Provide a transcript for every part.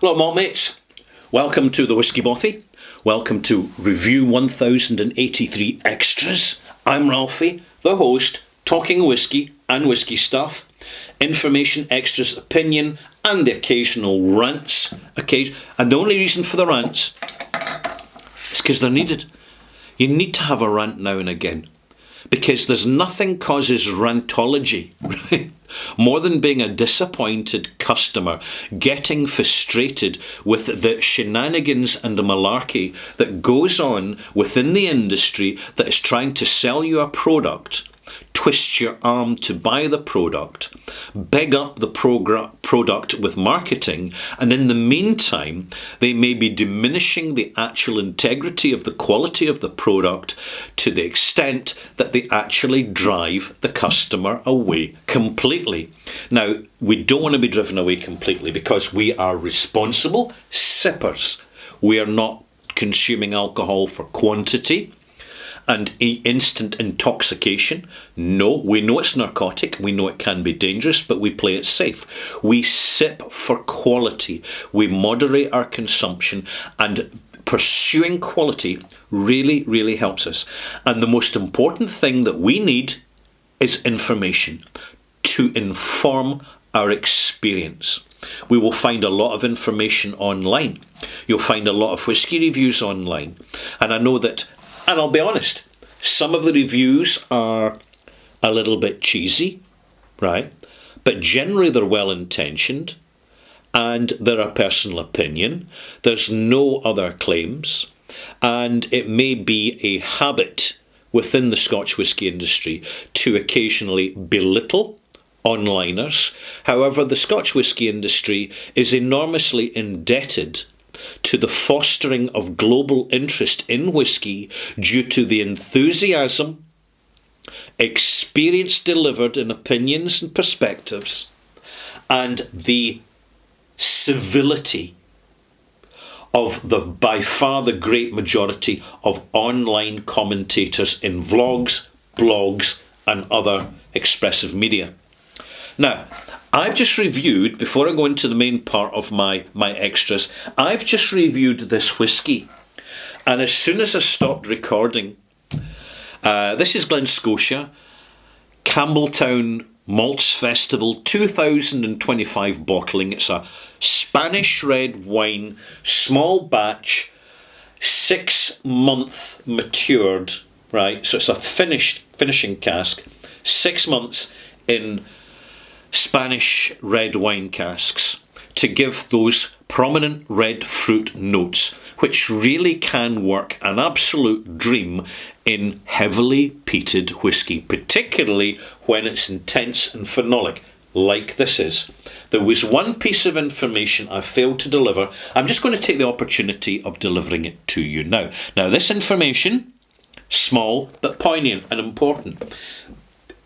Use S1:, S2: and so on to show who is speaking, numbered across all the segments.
S1: Hello, malt mates. Welcome to the Whisky Bothy. Welcome to Review 1083 Extras. I'm Ralphie, the host, talking whisky and whisky stuff, information, extras, opinion, and the occasional rants. And the only reason for the rants is because they're needed. You need to have a rant now and again, because there's nothing causes rantology, right, more than being a disappointed customer, getting frustrated with the shenanigans and the malarkey that goes on within the industry that is trying to sell you a product, twist your arm to buy the product, big up the product with marketing, and in the meantime, they may be diminishing the actual integrity of the quality of the product to the extent that they actually drive the customer away completely. Now, we don't want to be driven away completely because we are responsible sippers. We are not consuming alcohol for quantity and instant intoxication. No, we know it's narcotic, we know it can be dangerous, but we play it safe. We sip for quality, we moderate our consumption, and pursuing quality really, really helps us. And the most important thing that we need is information to inform our experience. We will find a lot of information online. You'll find a lot of whisky reviews online. And I know that, and I'll be honest, some of the reviews are a little bit cheesy, right? But generally they're well-intentioned and they're a personal opinion. There's no other claims. And it may be a habit within the Scotch whisky industry to occasionally belittle onliners. However, the Scotch whisky industry is enormously indebted to the fostering of global interest in whisky due to the enthusiasm, experience delivered in opinions and perspectives, and the civility of the by far the great majority of online commentators in vlogs, blogs, and other expressive media. Now, I've just reviewed, before I go into the main part of my extras, I've just reviewed this whisky. And as soon as I stopped recording, this is Glen Scotia, Campbeltown Malts Festival 2025 bottling. It's a Spanish red wine, small batch, 6-month matured, right? So it's a finishing cask, 6 months in Spanish red wine casks to give those prominent red fruit notes, which really can work an absolute dream in heavily peated whisky, particularly when it's intense and phenolic, like this is. There was one piece of information I failed to deliver. I'm just going to take the opportunity of delivering it to you now. Now, this information, small but poignant and important.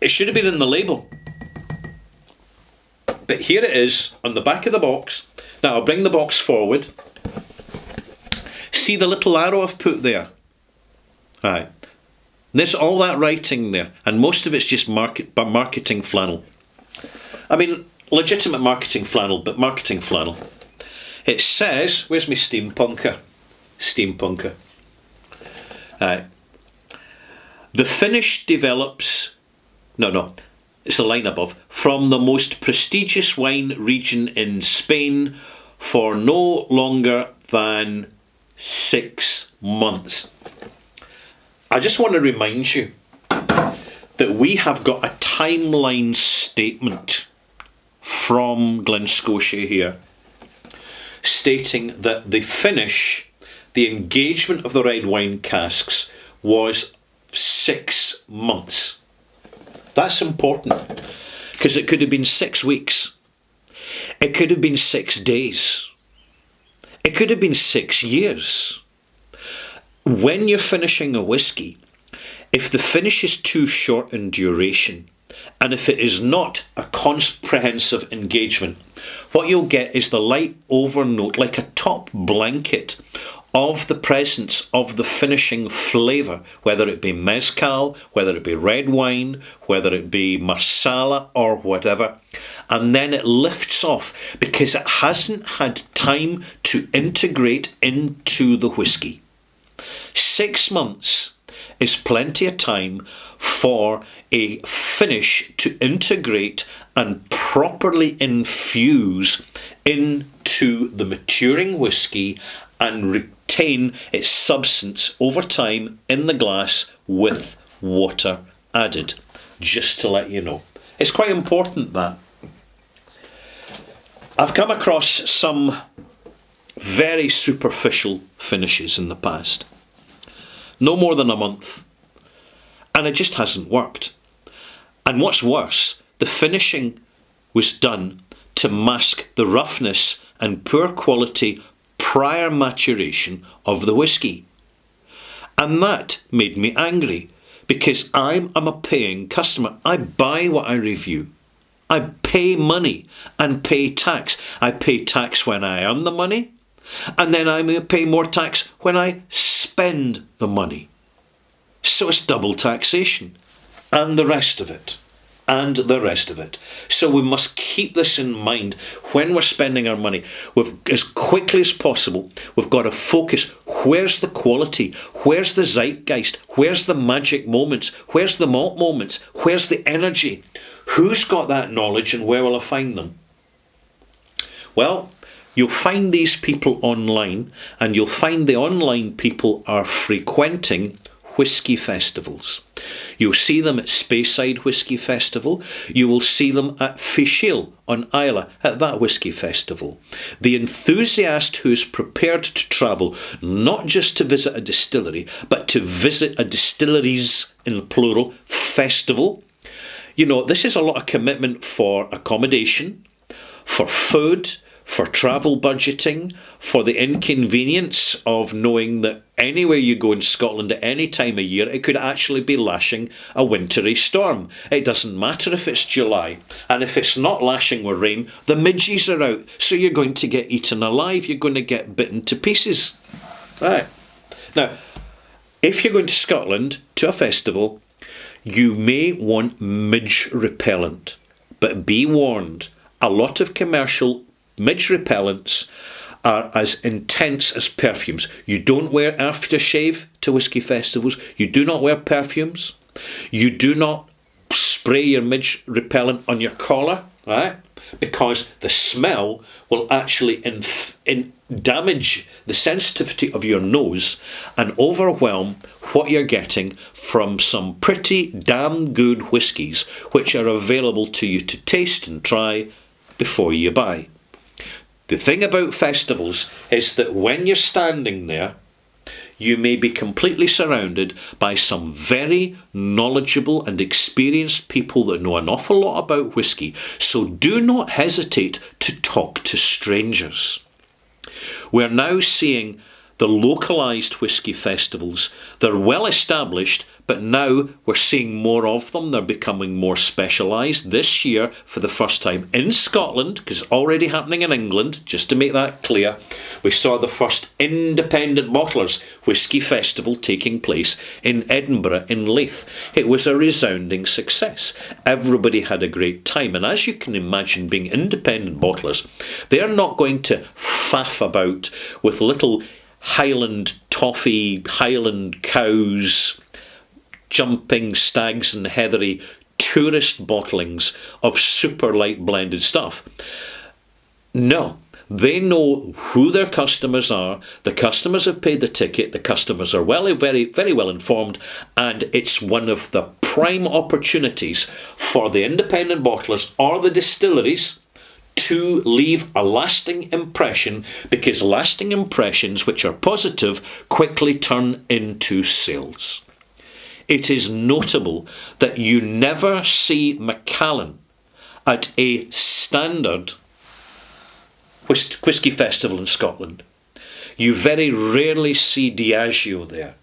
S1: It should have been in the label. But here it is on the back of the box. Now I'll bring the box forward. See the little arrow I've put there? Right. There's all that writing there, and most of it's just marketing flannel. I mean, legitimate marketing flannel, but marketing flannel. It says, where's my steampunker? Steampunker. Right. The finish develops... No. It's the line above. From the most prestigious wine region in Spain for no longer than 6 months. I just want to remind you that we have got a timeline statement from Glen Scotia here stating that the finish, the engagement of the red wine casks was 6 months. That's important, because it could have been 6 weeks. It could have been 6 days. It could have been 6 years. When you're finishing a whisky, if the finish is too short in duration, and if it is not a comprehensive engagement, what you'll get is the light overnote, like a top blanket of the presence of the finishing flavour, whether it be mezcal, whether it be red wine, whether it be marsala or whatever. and then it lifts off because it hasn't had time to integrate into the whisky. 6 months is plenty of time for a finish to integrate and properly infuse into the maturing whisky and retain its substance over time in the glass with water added. Just to let you know. It's quite important that. I've come across some very superficial finishes in the past. No more than a month. And it just hasn't worked. And what's worse, the finishing was done to mask the roughness and poor quality prior maturation of the whisky. And that made me angry because I'm a paying customer. I buy what I review. I pay money and pay tax. I pay tax when I earn the money, and then I may pay more tax when I spend the money. So it's double taxation, and the rest of it. So we must keep this in mind when we're spending our money. As quickly as possible, we've got to focus. Where's the quality? Where's the zeitgeist? Where's the magic moments? Where's the malt moments? Where's the energy? Who's got that knowledge, and where will I find them? Well, you'll find these people online, and you'll find the online people are frequenting whisky festivals. You'll see them at Speyside Whisky Festival. You will see them at Fishel on Islay at that whisky festival. The enthusiast who is prepared to travel, not just to visit a distillery, but to visit a distilleries, in plural, festival. You know, this is a lot of commitment for accommodation, for food, for travel budgeting, for the inconvenience of knowing that anywhere you go in Scotland at any time of year, it could actually be lashing a wintry storm. It doesn't matter if it's July, and if it's not lashing with rain, the midges are out, so you're going to get eaten alive, you're going to get bitten to pieces. Right. Now, if you're going to Scotland to a festival, you may want midge repellent, but be warned, a lot of commercial midge repellents are as intense as perfumes. You don't wear aftershave to whisky festivals. You do not wear perfumes. You do not spray your midge repellent on your collar, right? Because the smell will actually damage the sensitivity of your nose and overwhelm what you're getting from some pretty damn good whiskies which are available to you to taste and try before you buy. The thing about festivals is that when you're standing there, you may be completely surrounded by some very knowledgeable and experienced people that know an awful lot about whisky, so do not hesitate to talk to strangers. We're now seeing the localised whisky festivals. They're well established, but now we're seeing more of them. They're becoming more specialised. This year, for the first time in Scotland, because it's already happening in England, just to make that clear, we saw the first independent bottlers whisky festival taking place in Edinburgh in Leith. It was a resounding success. Everybody had a great time, and as you can imagine, being independent bottlers, they're not going to faff about with little Highland toffee, Highland cows, jumping stags and heathery tourist bottlings of super light blended stuff. No, they know who their customers are. The customers have paid the ticket. The customers are very, very well informed, and it's one of the prime opportunities for the independent bottlers or the distilleries to leave a lasting impression, because lasting impressions which are positive quickly turn into sales. It is notable that you never see Macallan at a standard whisky festival in Scotland. You very rarely see Diageo there.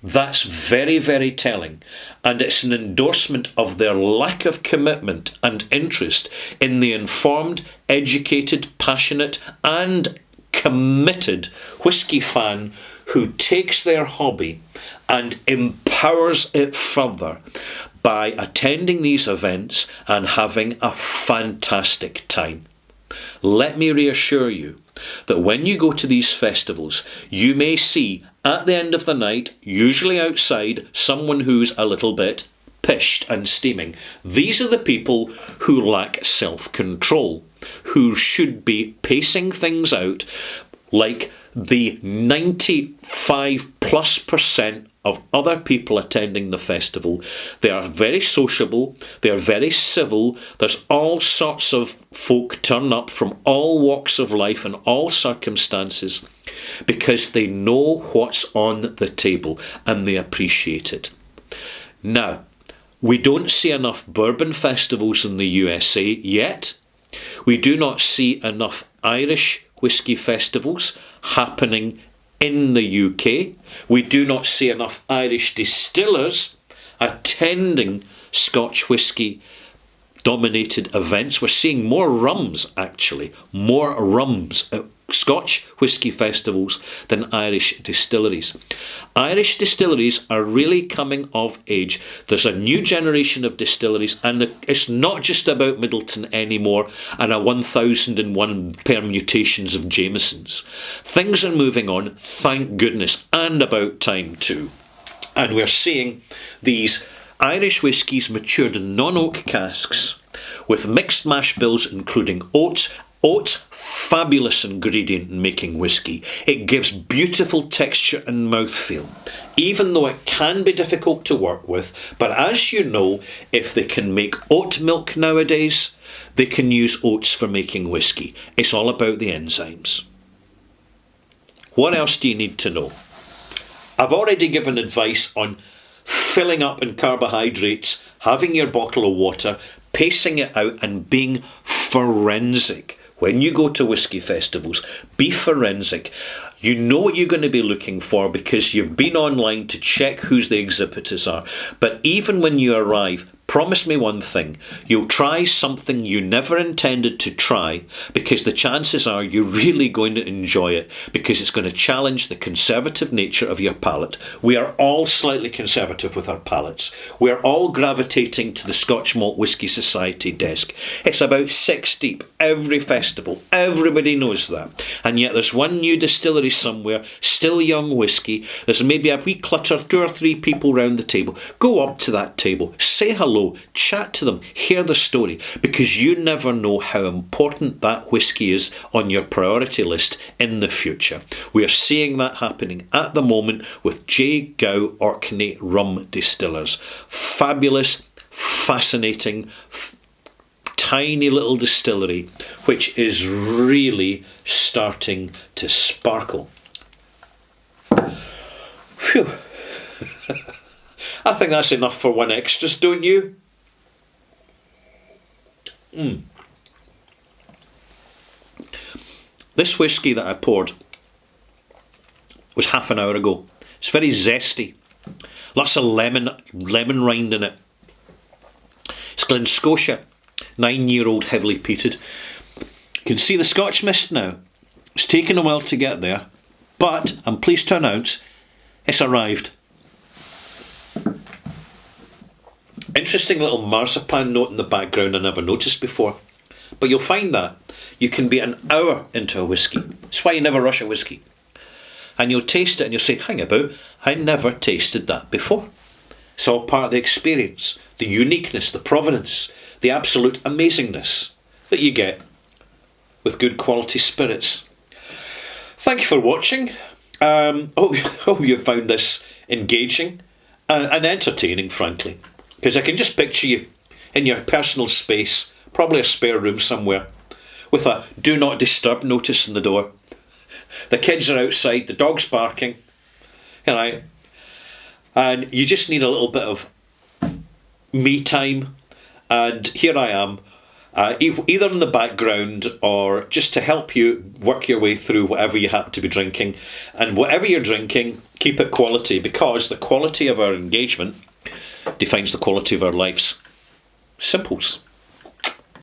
S1: That's very, very telling, and it's an endorsement of their lack of commitment and interest in the informed, educated, passionate and committed whisky fan who takes their hobby and empowers it further by attending these events and having a fantastic time. Let me reassure you that when you go to these festivals, you may see at the end of the night, usually outside, someone who's a little bit pished and steaming. These are the people who lack self-control, who should be pacing things out like the 95+% of other people attending the festival. They are very sociable, they are very civil, there's all sorts of folk turn up from all walks of life and all circumstances because they know what's on the table and they appreciate it. Now, we don't see enough bourbon festivals in the USA yet. We do not see enough Irish whisky festivals happening in the UK. We do not see enough Irish distillers attending Scotch whisky dominated events. We're seeing more rums, actually, more rums at Scotch whisky festivals than Irish distilleries. Irish distilleries are really coming of age. There's a new generation of distilleries, and it's not just about Middleton anymore and a 1001 permutations of Jamesons. Things are moving on, thank goodness, and about time too. And we're seeing these Irish whiskies matured in non-oak casks with mixed mash bills including oats. Oats, fabulous ingredient in making whisky. It gives beautiful texture and mouthfeel, even though it can be difficult to work with. But as you know, if they can make oat milk nowadays, they can use oats for making whisky. It's all about the enzymes. What else do you need to know? I've already given advice on filling up in carbohydrates, having your bottle of water, pacing it out and being forensic. When you go to whisky festivals, be forensic. You know what you're going to be looking for because you've been online to check who the exhibitors are. But even when you arrive, promise me one thing. You'll try something you never intended to try because the chances are you're really going to enjoy it because it's going to challenge the conservative nature of your palate. We are all slightly conservative with our palates. We're all gravitating to the Scotch Malt Whisky Society desk. It's about 6 deep every festival. Everybody knows that. And yet there's one new distillery somewhere, still young whisky. There's maybe a wee clutter, 2 or 3 people round the table. Go up to that table, say hello, chat to them, hear the story, because you never know how important that whisky is on your priority list in the future. We are seeing that happening at the moment with J. Gow Orkney Rum Distillers. Fabulous, fascinating, tiny little distillery which is really starting to sparkle. Phew. I think that's enough for one extras, don't you? This whisky that I poured was half an hour ago. It's very zesty. Lots of lemon rind in it. It's Glen-Scotia, 9-year-old heavily peated. You can see the Scotch mist now. It's taken a while to get there, but I'm pleased to announce it's arrived. Interesting little marzipan note in the background I never noticed before. But you'll find that you can be an hour into a whisky. That's why you never rush a whisky. And you'll taste it and you'll say, hang about, I never tasted that before. It's all part of the experience, the uniqueness, the provenance, the absolute amazingness that you get with good quality spirits. Thank you for watching. Hope you found this engaging and entertaining, frankly. Because I can just picture you in your personal space, probably a spare room somewhere, with a do not disturb notice on the door. The kids are outside, the dog's barking, and you just need a little bit of me time. And here I am, either in the background or just to help you work your way through whatever you happen to be drinking. And whatever you're drinking, keep it quality, because the quality of our engagement defines the quality of our lives. Simples.